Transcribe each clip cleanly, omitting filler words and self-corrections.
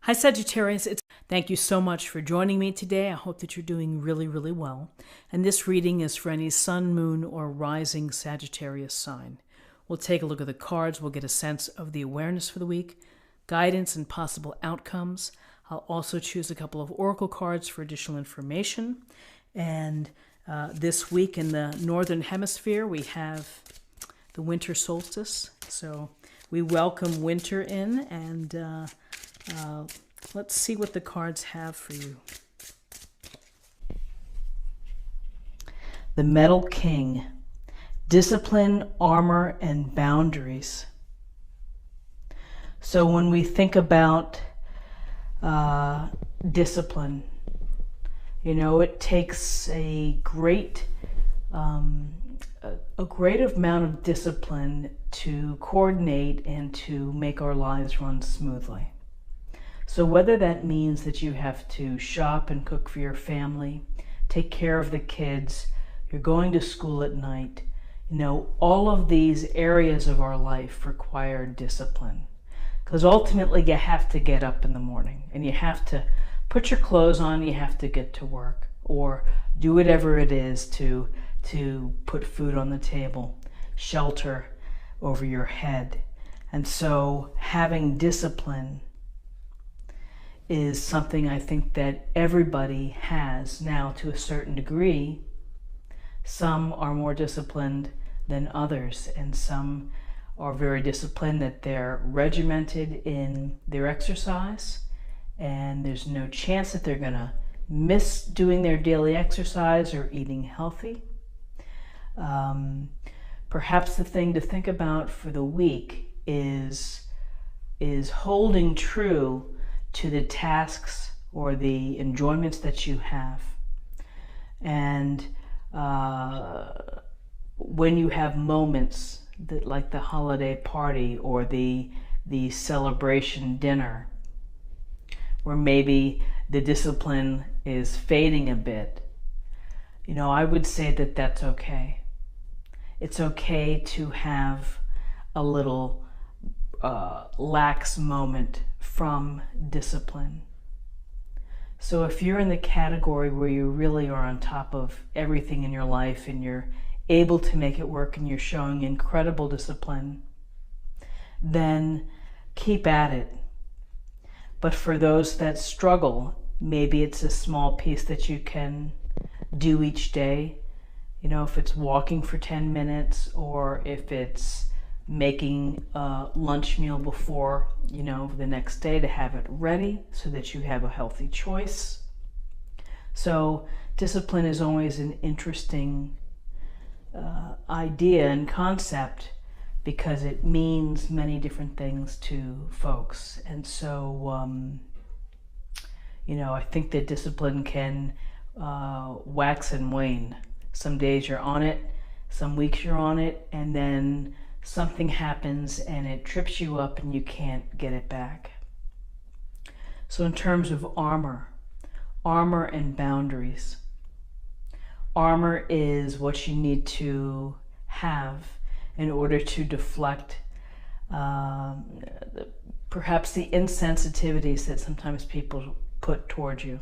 Hi, Sagittarius. Thank you so much for joining me today. I hope that you're doing really, really well. And this reading is for any sun, moon, or rising Sagittarius sign. We'll take a look at the cards. We'll get a sense of the awareness for the week, guidance, and possible outcomes. I'll also choose a couple of oracle cards for additional information. And this week in the Northern Hemisphere, we have the winter solstice. So we welcome winter in, and let's see what the cards have for you. The Metal King, discipline, armor, and boundaries. So when we think about discipline, it takes a great amount of discipline to coordinate and to make our lives run smoothly. So whether that means that you have to shop and cook for your family, take care of the kids, you're going to school at night, all of these areas of our life require discipline. Because ultimately you have to get up in the morning and you have to put your clothes on, you have to get to work or do whatever it is to put food on the table, shelter over your head. And so having discipline is something I think that everybody has now to a certain degree. Some are more disciplined than others, and some are very disciplined that they're regimented in their exercise, and there's no chance that they're gonna miss doing their daily exercise or eating healthy. Perhaps the thing to think about for the week is holding true to the tasks or the enjoyments that you have. And when you have moments that, like the holiday party or the celebration dinner, where maybe the discipline is fading a bit, I would say that that's okay. It's okay to have a little lax moment from discipline. So if you're in the category where you really are on top of everything in your life and you're able to make it work and you're showing incredible discipline, then keep at it. But for those that struggle, maybe it's a small piece that you can do each day. If it's walking for 10 minutes or if it's making a lunch meal before, the next day to have it ready so that you have a healthy choice. So discipline is always an interesting idea and concept because it means many different things to folks. And so, I think that discipline can wax and wane. Some days you're on it, some weeks you're on it, and then something happens and it trips you up and you can't get it back. So in terms of armor and boundaries, armor is what you need to have in order to deflect perhaps the insensitivities that sometimes people put towards you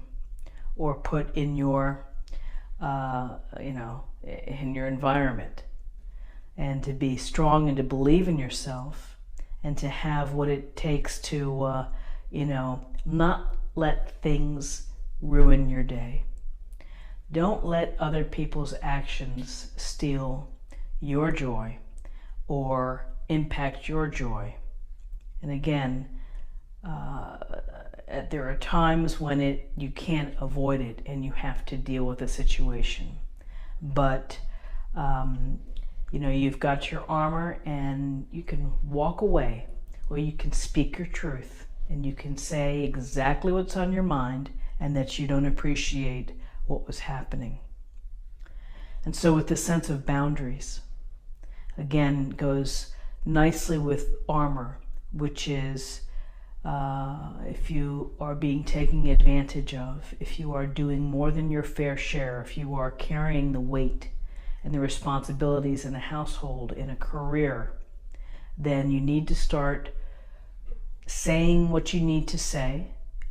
or put in your in your environment. And to be strong and to believe in yourself and to have what it takes to, not let things ruin your day. Don't let other people's actions steal your joy or impact your joy. And again, there are times when you can't avoid it and you have to deal with the situation. But you've got your armor and you can walk away, or you can speak your truth and you can say exactly what's on your mind and that you don't appreciate what was happening. And so with the sense of boundaries, again, goes nicely with armor, which is if you are being taken advantage of, if you are doing more than your fair share, if you are carrying the weight and the responsibilities in a household, in a career, then you need to start saying what you need to say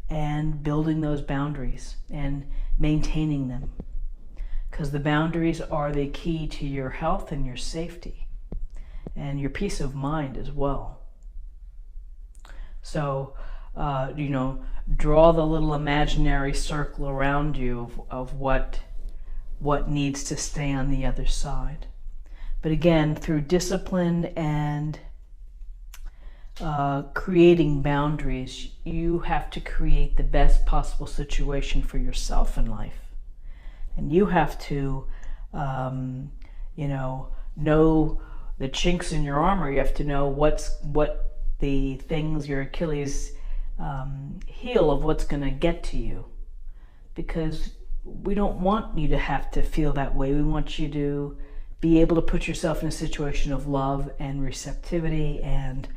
and building those boundaries and maintaining them. Because the boundaries are the key to your health and your safety and your peace of mind as well. So, draw the little imaginary circle around you of what needs to stay on the other side. But again, through discipline and creating boundaries, you have to create the best possible situation for yourself in life. And you have to, know the chinks in your armor. You have to know what the things, your Achilles heel of what's going to get to you. Because we don't want you to have to feel that way. We want you to be able to put yourself in a situation of love and receptivity and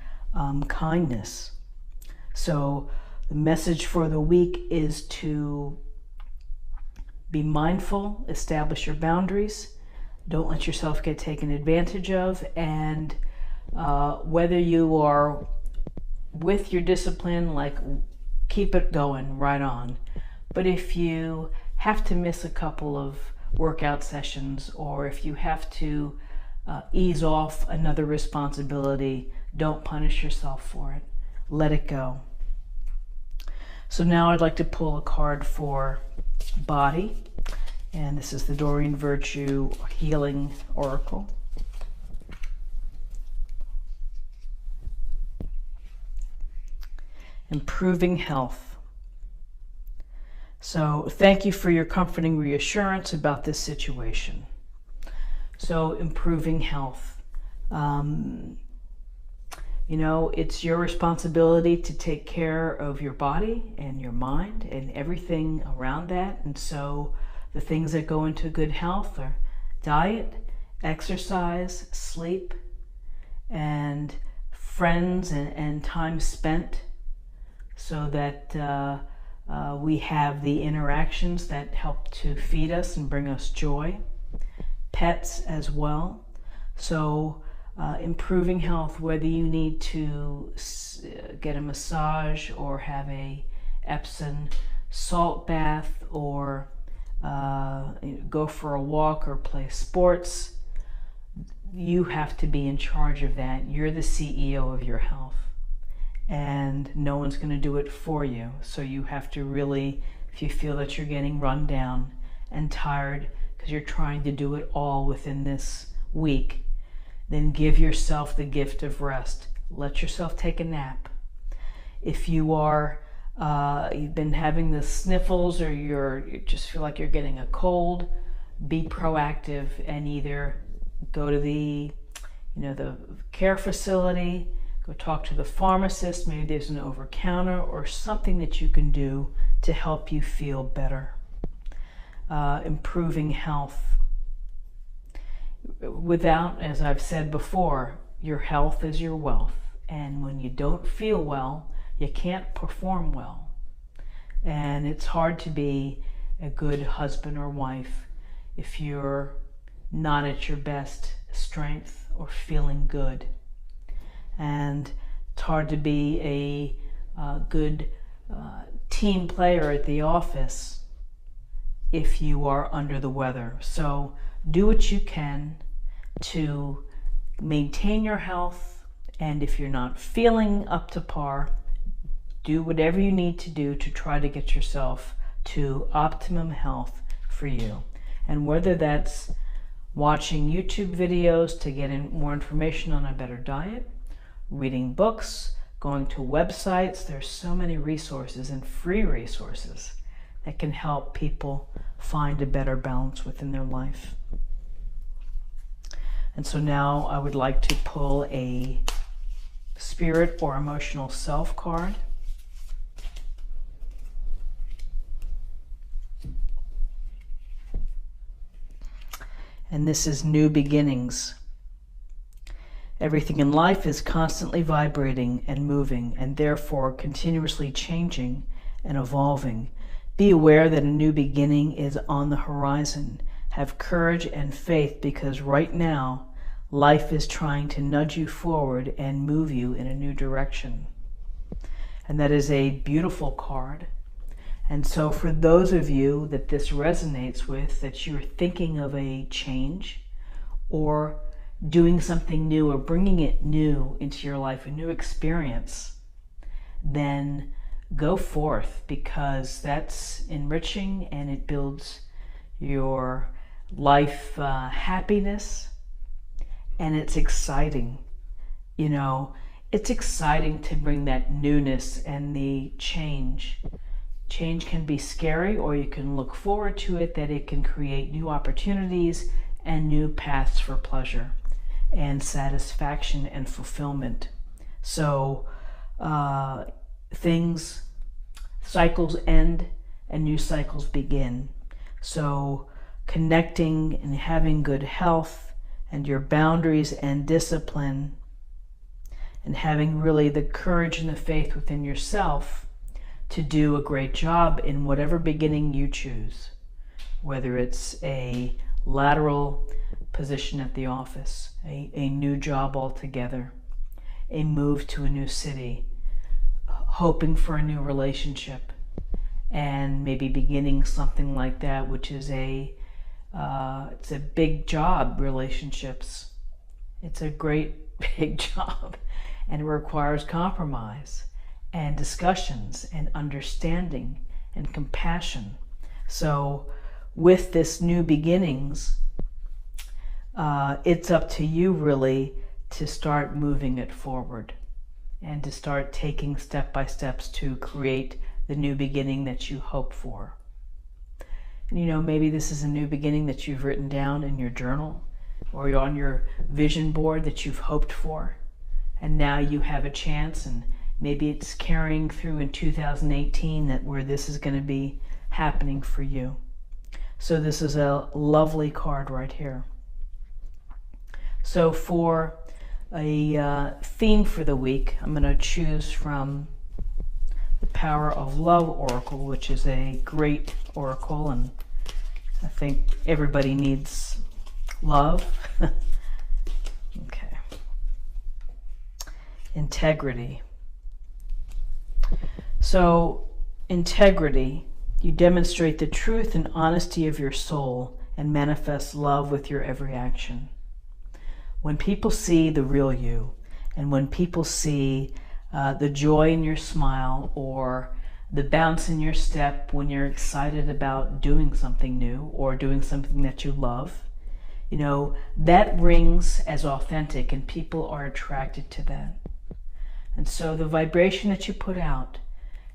kindness. So the message for the week is to be mindful, establish your boundaries, don't let yourself get taken advantage of, and whether you are with your discipline, keep it going right on. But if you have to miss a couple of workout sessions, or if you have to ease off another responsibility, don't punish yourself for it. Let it go. So now I'd like to pull a card for body, and this is the Doreen Virtue Healing Oracle. Improving health. So thank you for your comforting reassurance about this situation. So improving health. It's your responsibility to take care of your body and your mind and everything around that. And so the things that go into good health are diet, exercise, sleep, and friends and time spent, so that we have the interactions that help to feed us and bring us joy. Pets as well. So improving health, whether you need to get a massage or have a Epsom salt bath, or go for a walk or play sports, you have to be in charge of that. You're the CEO of your health, and no one's going to do it for you. So you have to really, if you feel that you're getting run down and tired because you're trying to do it all within this week, then give yourself the gift of rest. Let yourself take a nap. If you are, you've been having the sniffles, or you just feel like you're getting a cold, be proactive and either go to the care facility, go talk to the pharmacist. Maybe there's an over-counter or something that you can do to help you feel better. Improving health. Without, as I've said before, your health is your wealth. And when you don't feel well, you can't perform well. And it's hard to be a good husband or wife if you're not at your best strength or feeling good. And it's hard to be a good team player at the office if you are under the weather. So do what you can to maintain your health, and if you're not feeling up to par, do whatever you need to do to try to get yourself to optimum health for you. And whether that's watching YouTube videos to get more information on a better diet, reading books, going to websites, there's so many resources and free resources that can help people find a better balance within their life. And so now I would like to pull a spirit or emotional self card. And this is new beginnings. Everything in life is constantly vibrating and moving, and therefore continuously changing and evolving. Be aware that a new beginning is on the horizon. Have courage and faith, because right now life is trying to nudge you forward and move you in a new direction. And that is a beautiful card. And so for those of you that this resonates with, that you're thinking of a change or doing something new or bringing it new into your life, a new experience, then go forth, because that's enriching and it builds your life happiness, and it's exciting. You know, it's exciting to bring that newness and the change. Change can be scary, or you can look forward to it, that it can create new opportunities and new paths for pleasure and satisfaction and fulfillment. So cycles end and new cycles begin. So connecting and having good health and your boundaries and discipline, and having really the courage and the faith within yourself to do a great job in whatever beginning you choose, whether it's a lateral position at the office, a new job altogether, a move to a new city, hoping for a new relationship, and maybe beginning something like that, which is it's a big job. Relationships, it's a great big job, and it requires compromise and discussions and understanding and compassion. So with this new beginnings, it's up to you really to start moving it forward and to start taking step-by-steps to create the new beginning that you hope for. And you know, maybe this is a new beginning that you've written down in your journal or on your vision board that you've hoped for, and now you have a chance, and maybe it's carrying through in 2018 that where this is going to be happening for you. So this is a lovely card right here. So for a theme for the week, I'm going to choose from the Power of Love Oracle, which is a great oracle, and I think everybody needs love. Okay. Integrity. So, integrity, you demonstrate the truth and honesty of your soul and manifest love with your every action. When people see the real you, and when people see the joy in your smile or the bounce in your step when you're excited about doing something new or doing something that you love, you know, that rings as authentic, and people are attracted to that. And so the vibration that you put out,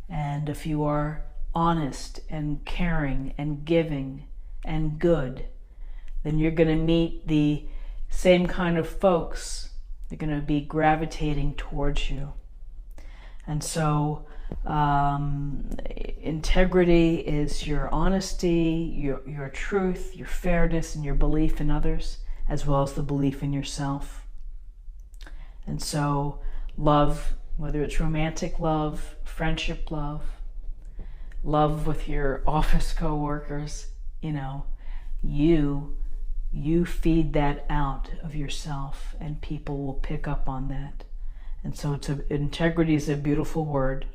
and if you are honest and caring and giving and good, then you're going to meet the same kind of folks. They're going to be gravitating towards you. And so integrity is your honesty, your truth, your fairness, and your belief in others, as well as the belief in yourself. And so love, whether it's romantic love, friendship love, love with your office co-workers, you know, you feed that out of yourself, and people will pick up on that. And so integrity is a beautiful word,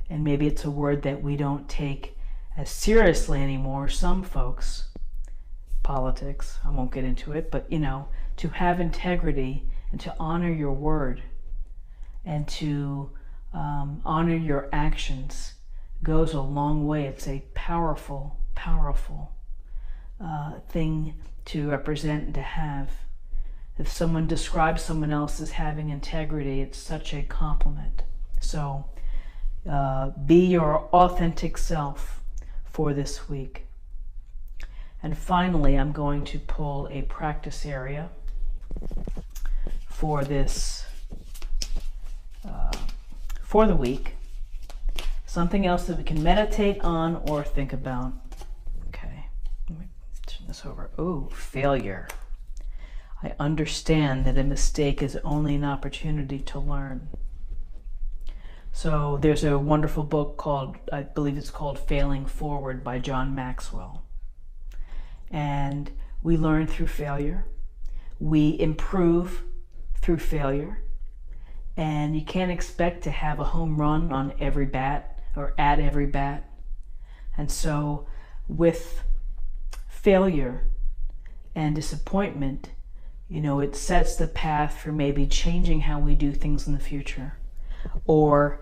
and maybe it's a word that we don't take as seriously anymore. Some folks, politics, I won't get into it, but you know, to have integrity and to honor your word and to honor your actions goes a long way. It's a powerful, powerful thing to represent and to have. If someone describes someone else as having integrity, it's such a compliment. So be your authentic self for this week. And finally, I'm going to pull a practice area for this, for the week. Something else that we can meditate on or think about. Okay, let me turn this over. Oh, failure. I understand that a mistake is only an opportunity to learn. So there's a wonderful book called, I believe it's called Failing Forward by John Maxwell. And we learn through failure. We improve through failure. And you can't expect to have a home run on every bat or at every bat. And so with failure and disappointment, it sets the path for maybe changing how we do things in the future, or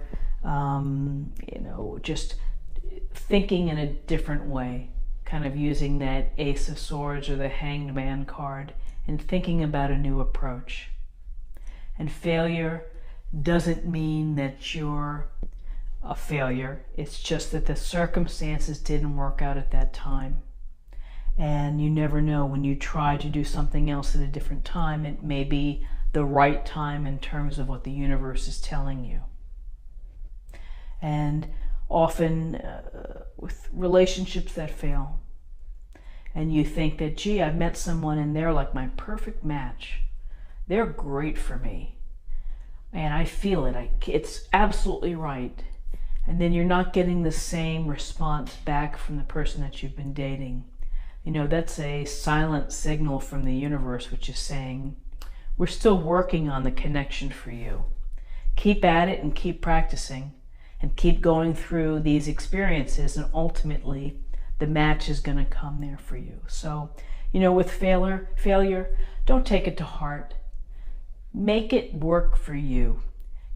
just thinking in a different way, kind of using that Ace of Swords or the Hanged Man card and thinking about a new approach. And failure doesn't mean that you're a failure. It's just that the circumstances didn't work out at that time. And you never know, when you try to do something else at a different time, it may be the right time in terms of what the universe is telling you. And often with relationships that fail, and you think that, gee, I've met someone and they're like my perfect match. They're great for me. And I feel it. It's absolutely right. And then you're not getting the same response back from the person that you've been dating. That's a silent signal from the universe, which is saying, we're still working on the connection for you. Keep at it and keep practicing and keep going through these experiences, and ultimately the match is going to come there for you. So, with failure, don't take it to heart. Make it work for you.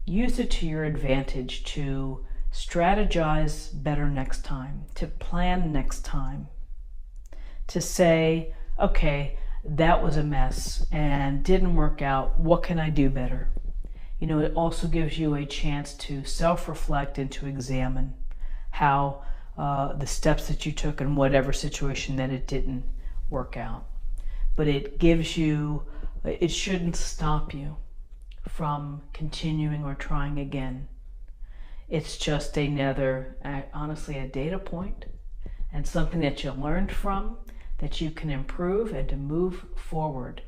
Use it to your advantage to strategize better next time, to plan next time, to say, okay, that was a mess and didn't work out. What can I do better? It also gives you a chance to self-reflect and to examine how the steps that you took in whatever situation that it didn't work out. But it shouldn't stop you from continuing or trying again. It's just honestly, a data point and something that you learned from, that you can improve and to move forward.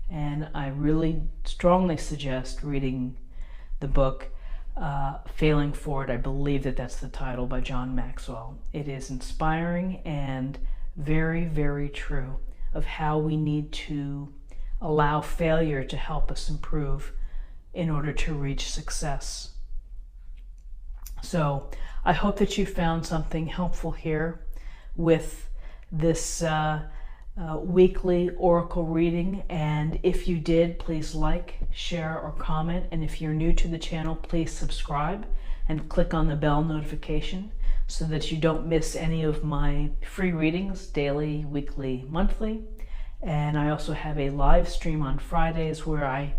And I really strongly suggest reading the book Failing Forward. I believe that's the title, by John Maxwell. It is inspiring and very, very true of how we need to allow failure to help us improve in order to reach success. So I hope that you found something helpful here with this weekly oracle reading. And if you did, please like, share, or comment. And if you're new to the channel, please subscribe and click on the bell notification so that you don't miss any of my free readings, daily, weekly, monthly. And I also have a live stream on Fridays where I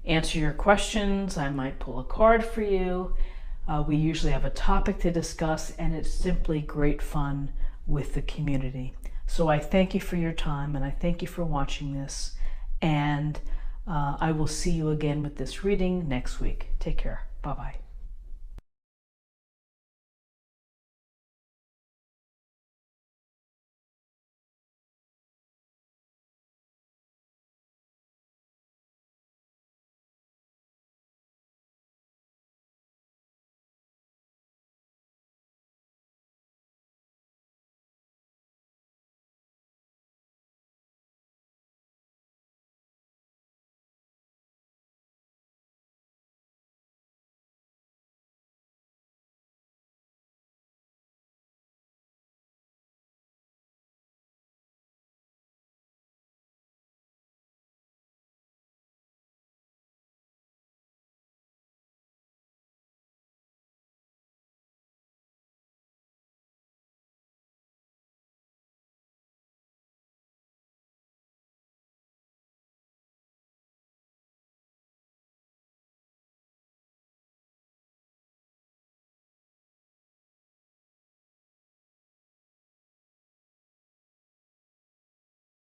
answer your questions. I might pull a card for you. We usually have a topic to discuss, and it's simply great fun with the community. So I thank you for your time, and I thank you for watching this, and I will see you again with this reading next week. Take care. Bye-bye.